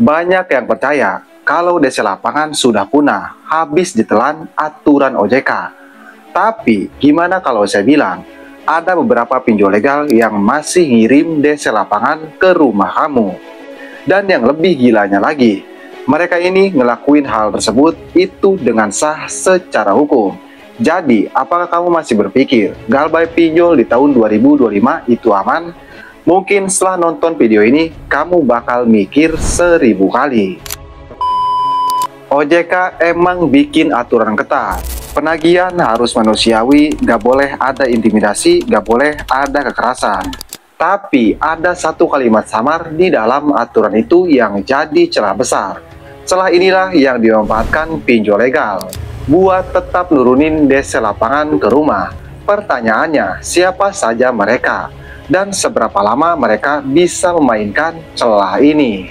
Banyak yang percaya kalau DC lapangan sudah punah, habis ditelan aturan OJK. Tapi gimana kalau saya bilang, ada beberapa pinjol legal yang masih ngirim DC lapangan ke rumah kamu. Dan yang lebih gilanya lagi, mereka ini ngelakuin hal tersebut itu dengan sah secara hukum. Jadi, apakah kamu masih berpikir galbay pinjol di tahun 2025 itu aman? Mungkin setelah nonton video ini, kamu bakal mikir 1000 kali. OJK emang bikin aturan ketat. Penagihan harus manusiawi, gak boleh ada intimidasi, gak boleh ada kekerasan. Tapi ada satu kalimat samar di dalam aturan itu yang jadi celah besar. Celah inilah yang dimanfaatkan pinjol legal buat tetap nurunin DC lapangan ke rumah. Pertanyaannya, siapa saja mereka? Dan seberapa lama mereka bisa memainkan celah ini?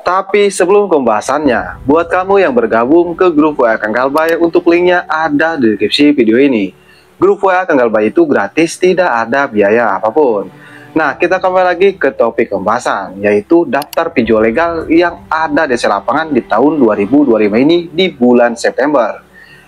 Tapi sebelum pembahasannya, buat kamu yang bergabung ke grup WA Kang Galbay, untuk linknya ada di deskripsi video ini. Grup WA Kang Galbay itu gratis, tidak ada biaya apapun. Nah, kita kembali lagi ke topik pembahasan, yaitu daftar pinjol legal yang ada DC lapangan di tahun 2025 ini di bulan September.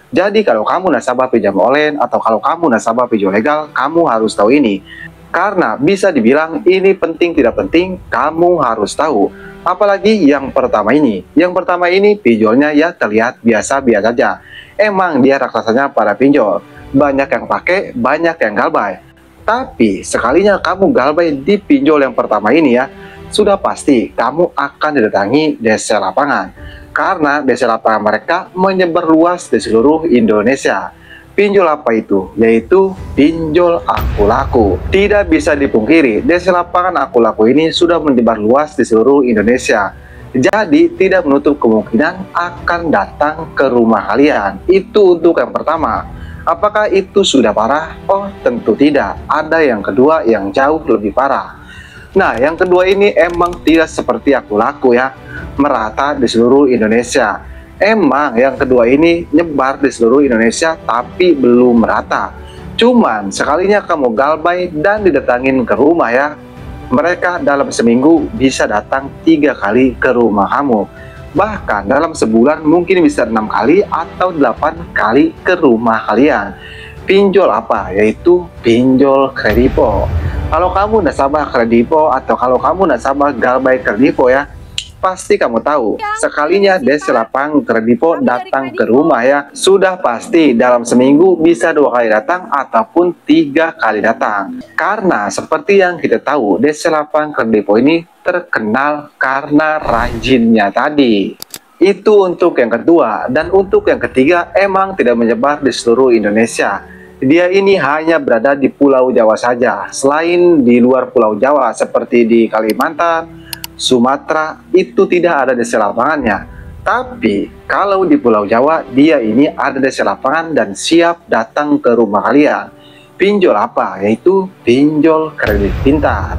Jadi kalau kamu nasabah pinjam online atau kalau kamu nasabah pinjol legal, kamu harus tahu ini. Karena bisa dibilang ini penting tidak penting, kamu harus tahu. Apalagi yang pertama ini. Yang pertama ini pinjolnya ya terlihat biasa-biasa saja. Emang dia raksasanya para pinjol. Banyak yang pakai, banyak yang galbay. Tapi sekalinya kamu galbay di pinjol yang pertama ini ya, sudah pasti kamu akan didatangi DC lapangan. Karena DC lapangan mereka menyebar luas di seluruh Indonesia. Pinjol apa itu? Yaitu pinjol aku laku. Tidak bisa dipungkiri, DC lapangan aku laku ini sudah menyebar luas di seluruh Indonesia. Jadi tidak menutup kemungkinan akan datang ke rumah kalian. Itu untuk yang pertama. Apakah itu sudah parah? Oh, tentu tidak. Ada yang kedua yang jauh lebih parah. Nah, yang kedua ini emang tidak seperti aku laku ya, merata di seluruh Indonesia. Emang yang kedua ini nyebar di seluruh Indonesia tapi belum merata. Cuman sekalinya kamu galbay dan didatangin ke rumah ya, mereka dalam seminggu bisa datang 3 kali ke rumah kamu. Bahkan dalam sebulan mungkin bisa 6 kali atau 8 kali ke rumah kalian. Pinjol apa? Yaitu pinjol kredipo. Kalau kamu nasabah kredipo atau kalau kamu nasabah galbay kredipo ya, pasti kamu tahu, sekalinya DC lapangan kredipo datang ke rumah ya, sudah pasti dalam seminggu bisa 2 kali datang ataupun 3 kali datang. Karena seperti yang kita tahu, DC lapangan kredipo ini terkenal karena rajinnya tadi. Itu untuk yang kedua. Dan untuk yang ketiga, emang tidak menyebar di seluruh Indonesia. Dia ini hanya berada di Pulau Jawa saja. Selain di luar Pulau Jawa seperti di Kalimantan, Sumatera, itu tidak ada DC lapangannya. Tapi kalau di Pulau Jawa, dia ini ada DC lapangan dan siap datang ke rumah kalian. Pinjol apa? Yaitu pinjol kredit pintar.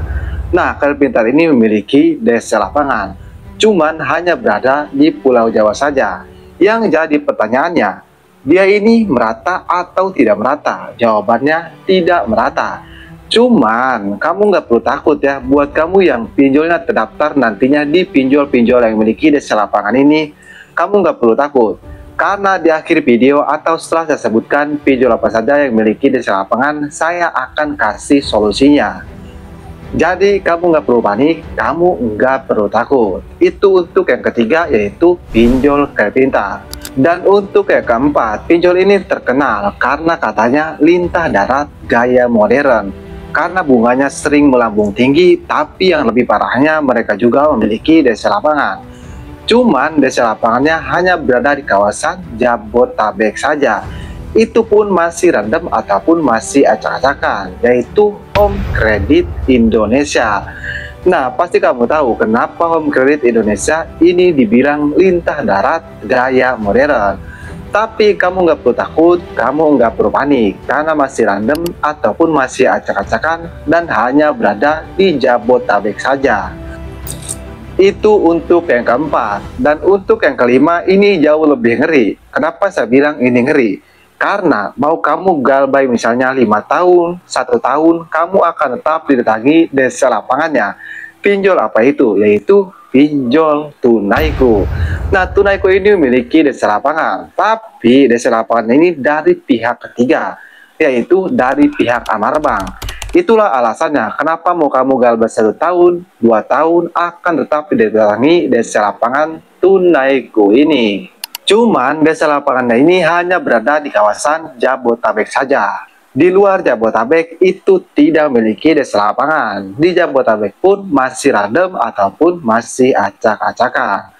Nah, kredit pintar ini memiliki DC lapangan, cuman hanya berada di Pulau Jawa saja. Yang jadi pertanyaannya, dia ini merata atau tidak merata? Jawabannya tidak merata. Cuman kamu nggak perlu takut ya, buat kamu yang pinjolnya terdaftar nantinya di pinjol-pinjol yang memiliki DC lapangan ini, kamu nggak perlu takut. Karena di akhir video atau setelah saya sebutkan pinjol apa saja yang memiliki DC lapangan, saya akan kasih solusinya. Jadi kamu nggak perlu panik, kamu nggak perlu takut. Itu untuk yang ketiga, yaitu pinjol kredit pintar. Dan untuk yang keempat, pinjol ini terkenal karena katanya lintah darat gaya modern. Karena bunganya sering melambung tinggi, tapi yang lebih parahnya mereka juga memiliki DC lapangan. Cuman DC lapangannya hanya berada di kawasan Jabodetabek saja. Itu pun masih random ataupun masih acak-acakan, yaitu Home Credit Indonesia. Nah, pasti kamu tahu kenapa Home Credit Indonesia ini dibilang lintah darat gaya modern. Tapi kamu nggak perlu takut, kamu nggak perlu panik, karena masih random ataupun masih acak-acakan dan hanya berada di Jabodetabek saja. Itu untuk yang keempat. Dan untuk yang kelima ini jauh lebih ngeri. Kenapa saya bilang ini ngeri? Karena mau kamu galbay misalnya 5 tahun, 1 tahun, kamu akan tetap didatangi desa lapangannya. Pinjol apa itu? Yaitu pinjol tunaiku. Nah, tunaiku ini memiliki desa lapangan, tapi desa lapangan ini dari pihak ketiga, yaitu dari pihak Amarbang. Itulah alasannya kenapa mau kamu galbay 1 tahun, 2 tahun akan tetap didatangi desa lapangan tunaiku ini. Cuman desa lapangannya ini hanya berada di kawasan Jabotabek saja. Di luar Jabotabek itu tidak memiliki desa lapangan. Di Jabotabek pun masih random ataupun masih acak-acakan.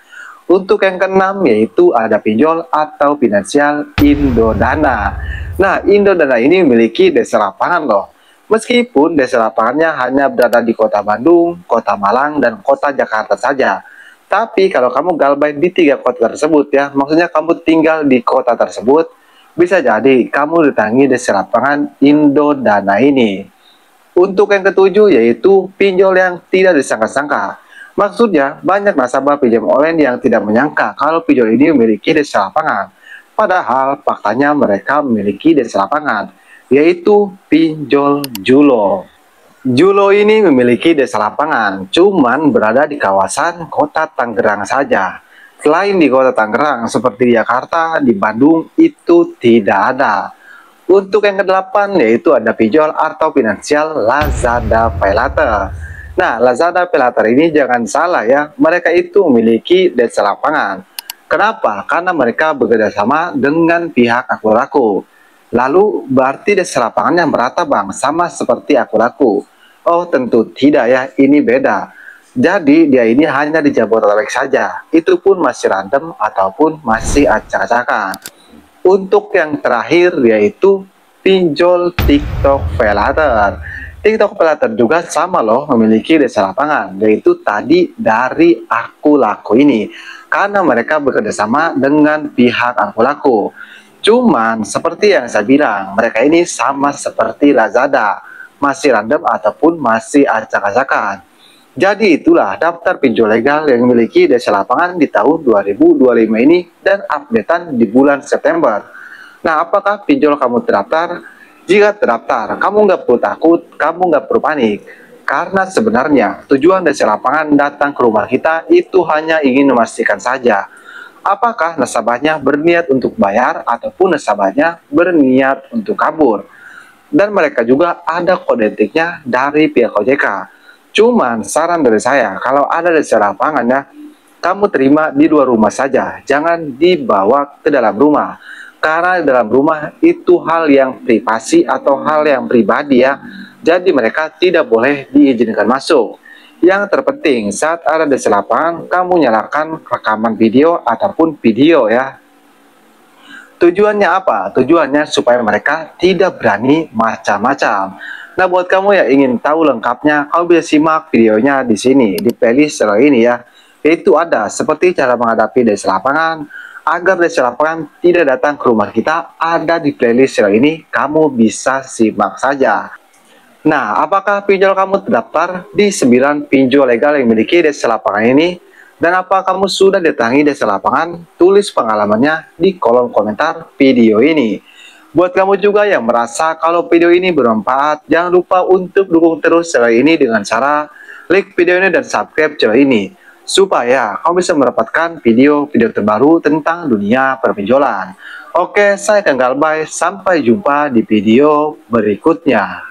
Untuk yang keenam yaitu ada pinjol atau finansial Indodana. Nah, Indodana ini memiliki desa lapangan loh. Meskipun desa lapangannya hanya berada di kota Bandung, kota Malang, dan kota Jakarta saja. Tapi kalau kamu galbay di 3 kota tersebut ya, maksudnya kamu tinggal di kota tersebut, bisa jadi kamu didatangi desa lapangan Indodana ini. Untuk yang ketujuh yaitu pinjol yang tidak disangka-sangka. Maksudnya banyak nasabah pinjam online yang tidak menyangka kalau pinjol ini memiliki desa lapangan. Padahal faktanya mereka memiliki desa lapangan, yaitu pinjol Julo. Julo ini memiliki desa lapangan, cuman berada di kawasan kota Tangerang saja. Selain di kota Tangerang, seperti di Jakarta, di Bandung, itu tidak ada. Untuk yang kedelapan, yaitu ada pinjol atau finansial Lazada Paylater. Nah, Lazada Paylater ini jangan salah ya, mereka itu memiliki desa lapangan. Kenapa? Karena mereka bekerjasama dengan pihak Akulaku. Lalu berarti desa lapangannya merata bang, sama seperti Akulaku. Oh tentu tidak ya, ini beda. Jadi dia ini hanya di Jabodetabek saja, itu pun masih random ataupun masih acak-acakan. Untuk yang terakhir yaitu pinjol TikTok Paylater. TikTok Paylater juga sama loh, memiliki desa lapangan, yaitu tadi dari Akulaku ini. Karena mereka bekerjasama dengan pihak Akulaku. Cuman seperti yang saya bilang, mereka ini sama seperti Lazada, masih random ataupun masih acak-acakan. Jadi itulah daftar pinjol legal yang memiliki desa lapangan di tahun 2025 ini dan updatean di bulan September. Nah, apakah pinjol kamu terdaftar? Jika terdaftar, kamu nggak perlu takut, kamu nggak perlu panik. Karena sebenarnya tujuan desa lapangan datang ke rumah kita itu hanya ingin memastikan saja apakah nasabahnya berniat untuk bayar ataupun nasabahnya berniat untuk kabur. Dan mereka juga ada kode etiknya dari pihak OJK. Cuman saran dari saya, kalau ada desa lapangan ya, kamu terima di luar rumah saja, jangan dibawa ke dalam rumah. Karena di dalam rumah itu hal yang privasi atau hal yang pribadi ya, jadi mereka tidak boleh diizinkan masuk. Yang terpenting saat ada desa lapangan, kamu nyalakan rekaman video ataupun video ya. Tujuannya apa? Tujuannya supaya mereka tidak berani macam-macam. Nah, buat kamu yang ingin tahu lengkapnya, kamu bisa simak videonya di sini, di playlist channel ini ya. Yaitu ada seperti cara menghadapi desa lapangan, agar desa lapangan tidak datang ke rumah kita, ada di playlist channel ini, kamu bisa simak saja. Nah, apakah pinjol kamu terdaftar di 9 pinjol legal yang memiliki desa lapangan ini? Dan apa kamu sudah datangi desa lapangan? Tulis pengalamannya di kolom komentar video ini. Buat kamu juga yang merasa kalau video ini bermanfaat, jangan lupa untuk dukung terus channel ini dengan cara like video ini dan subscribe channel ini. Supaya kamu bisa mendapatkan video-video terbaru tentang dunia perpinjolan. Oke, saya Kang Galbay, sampai jumpa di video berikutnya.